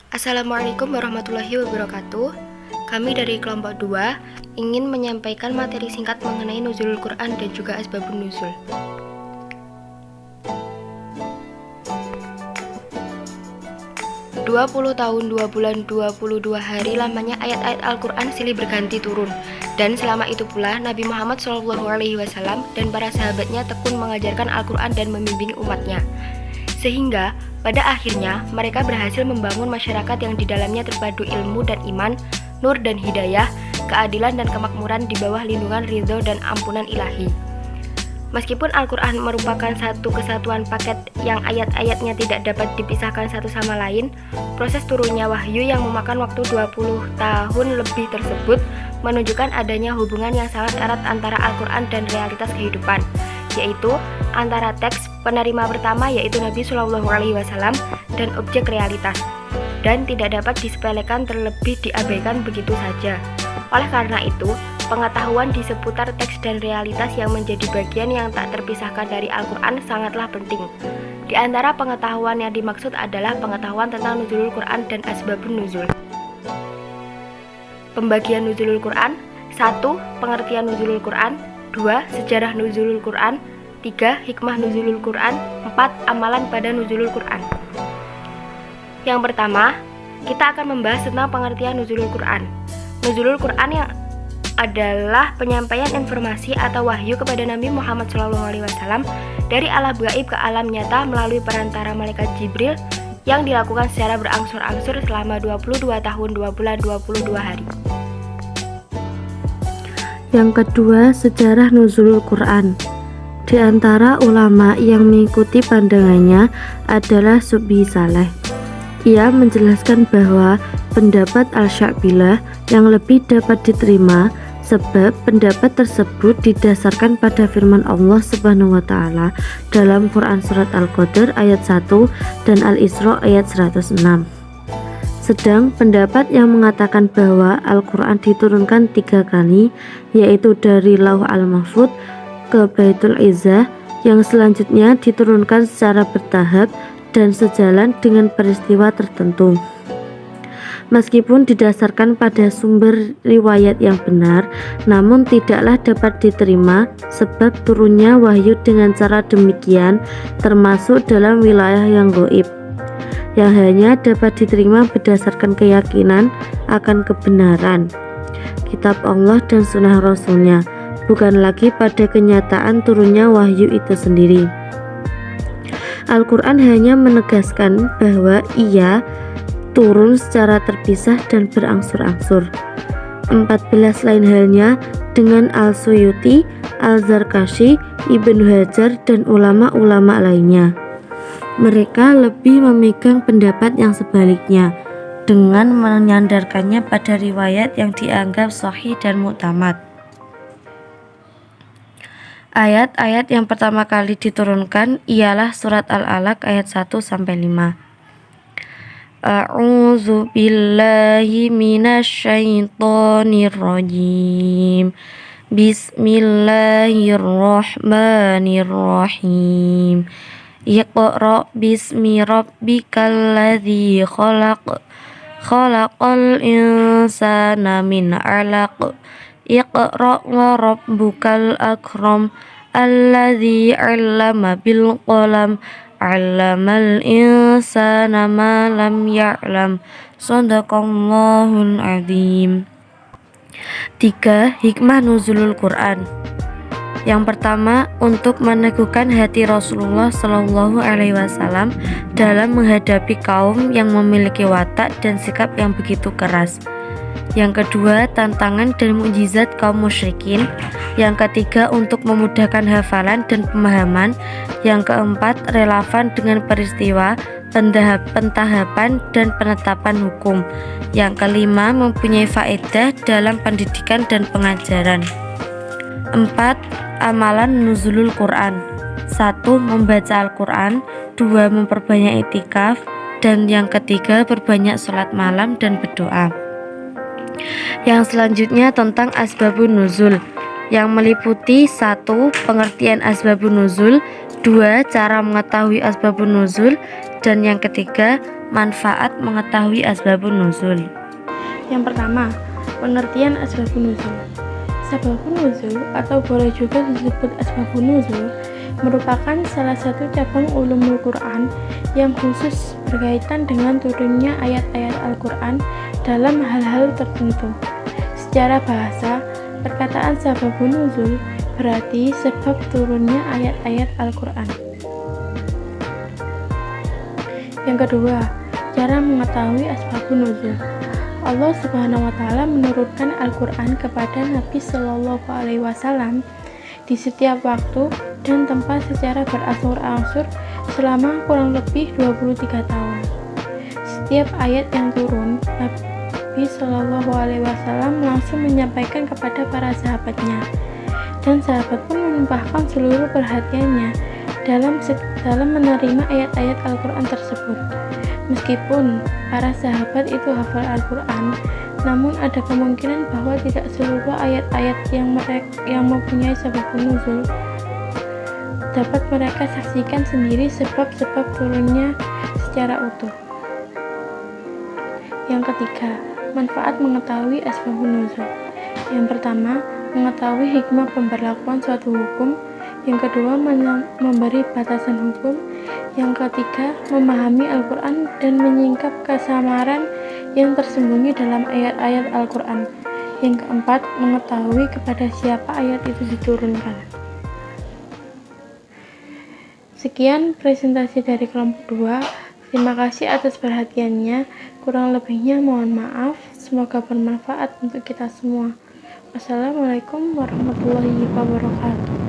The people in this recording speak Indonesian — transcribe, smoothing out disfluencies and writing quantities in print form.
Assalamualaikum warahmatullahi wabarakatuh. Kami dari kelompok 2 ingin menyampaikan materi singkat mengenai nuzulul Quran dan juga asbabun nuzul. "20 tahun 2 bulan 22 hari lamanya ayat-ayat Al-Quran silih berganti turun, dan selama itu pula Nabi Muhammad SAW dan para sahabatnya tekun mengajarkan Al-Quran dan membimbing umatnya, sehingga pada akhirnya mereka berhasil membangun masyarakat yang di dalamnya terpadu ilmu dan iman, nur dan hidayah, keadilan dan kemakmuran di bawah lindungan ridho dan ampunan ilahi. Meskipun Al-Quran merupakan satu kesatuan paket yang ayat-ayatnya tidak dapat dipisahkan satu sama lain, proses turunnya wahyu yang memakan waktu 20 tahun lebih tersebut menunjukkan adanya hubungan yang sangat erat antara Al-Quran dan realitas kehidupan, yaitu antara teks penerima pertama yaitu Nabi SAW dan objek realitas, dan tidak dapat disepelekan terlebih diabaikan begitu saja. Oleh karena itu, pengetahuan di seputar teks dan realitas yang menjadi bagian yang tak terpisahkan dari Al-Quran sangatlah penting. Di antara pengetahuan yang dimaksud adalah pengetahuan tentang nuzulul Quran dan asbabun nuzul. Pembagian nuzulul Quran: 1. Pengertian nuzulul Quran. 2. Sejarah nuzulul Quran. 3. Hikmah nuzulul Quran. 4. Amalan pada nuzulul Quran. Yang pertama, kita akan membahas tentang pengertian nuzulul Quran. Nuzulul Quran yang adalah penyampaian informasi atau wahyu kepada Nabi Muhammad SAW dari alam gaib ke alam nyata melalui perantara malaikat Jibril yang dilakukan secara berangsur-angsur selama 22 tahun 2 bulan 22 hari. Yang kedua, sejarah nuzulul Quran. Di antara ulama yang mengikuti pandangannya adalah Subhi Saleh. Ia menjelaskan bahwa pendapat Al-Sya'bilah yang lebih dapat diterima sebab pendapat tersebut didasarkan pada firman Allah Subhanahu wa taala dalam Quran surat Al-Qadr ayat 1 dan Al-Isra ayat 106. Sedang pendapat yang mengatakan bahwa Al-Quran diturunkan 3 kali, yaitu dari Lauh Al-Mahfudz ke Baitul Izzah, yang selanjutnya diturunkan secara bertahap dan sejalan dengan peristiwa tertentu. Meskipun didasarkan pada sumber riwayat yang benar, namun tidaklah dapat diterima sebab turunnya wahyu dengan cara demikian termasuk dalam wilayah yang gaib, yang hanya dapat diterima berdasarkan keyakinan akan kebenaran kitab Allah dan sunnah Rasulnya, bukan lagi pada kenyataan turunnya wahyu itu sendiri. Al-Quran hanya menegaskan bahwa ia turun secara terpisah dan berangsur-angsur. 14 lain halnya dengan Al-Suyuti, Al-Zarkashi, Ibnu Hajar, dan ulama-ulama lainnya. Mereka lebih memegang pendapat yang sebaliknya dengan menyandarkannya pada riwayat yang dianggap sahih dan mu'tamad. Ayat-ayat yang pertama kali diturunkan ialah surat Al-Alaq ayat 1-5. A'udzu billahi minasyaitonir rajim. Bismillahirrahmanirrahim. Iqra bismi rabbikal ladzi khalaq. Khalaqal insana min 'alaq. Iqra wa rabbukal akram. Alladzi 'allama bil qalam. 'Allamal insana ma lam ya'lam. Shadaqallahul adzim. 3. Hikmah nuzulul Quran. Yang pertama, untuk meneguhkan hati Rasulullah SAW dalam menghadapi kaum yang memiliki watak dan sikap yang begitu keras. Yang kedua, tantangan dan mukjizat kaum musyrikin. Yang ketiga, untuk memudahkan hafalan dan pemahaman. Yang keempat, relevan dengan peristiwa, pentahapan dan penetapan hukum. Yang kelima, mempunyai faedah dalam pendidikan dan pengajaran. 4. Amalan nuzulul Quran. 1. Membaca Al-Quran. 2. Memperbanyak iktikaf. Dan yang ketiga, berbanyak sholat malam dan berdoa. Yang selanjutnya tentang asbabun nuzul, yang meliputi 1. Pengertian asbabun nuzul, 2. Cara mengetahui asbabun nuzul, dan yang ketiga Manfaat mengetahui asbabun nuzul. Yang pertama, pengertian asbabun nuzul. Sababun nuzul atau boleh juga disebut asbabun nuzul merupakan salah satu cabang ulumul Quran yang khusus berkaitan dengan turunnya ayat-ayat Al-Quran dalam hal-hal tertentu. Secara bahasa, perkataan sababun nuzul berarti sebab turunnya ayat-ayat Al-Quran. Yang kedua, cara mengetahui asbabun nuzul. Allah Subhanahu wa Ta'ala menurunkan Al-Quran kepada Nabi Shallallahu Alaihi Wasallam di setiap waktu dan tempat secara berangsur-angsur selama kurang lebih 23 tahun. Setiap ayat yang turun, Nabi Shallallahu Alaihi Wasallam langsung menyampaikan kepada para sahabatnya, dan sahabat pun menumpahkan seluruh perhatiannya dalam menerima ayat-ayat Al-Quran tersebut. Meskipun para sahabat itu hafal Al-Quran, namun ada kemungkinan bahwa tidak seluruh ayat-ayat yang mempunyai sababun nuzul dapat mereka saksikan sendiri sebab-sebab turunnya secara utuh. Yang ketiga, manfaat mengetahui asbabun nuzul. Yang pertama, mengetahui hikmah pemberlakuan suatu hukum. Yang kedua, memberi batasan hukum. Yang ketiga, memahami Al-Quran dan menyingkap kesamaran yang tersembunyi dalam ayat-ayat Al-Quran. Yang keempat, mengetahui kepada siapa ayat itu diturunkan. Sekian presentasi dari kelompok 2. Terima kasih atas perhatiannya. Kurang lebihnya mohon maaf. Semoga bermanfaat untuk kita semua. Wassalamualaikum warahmatullahi wabarakatuh.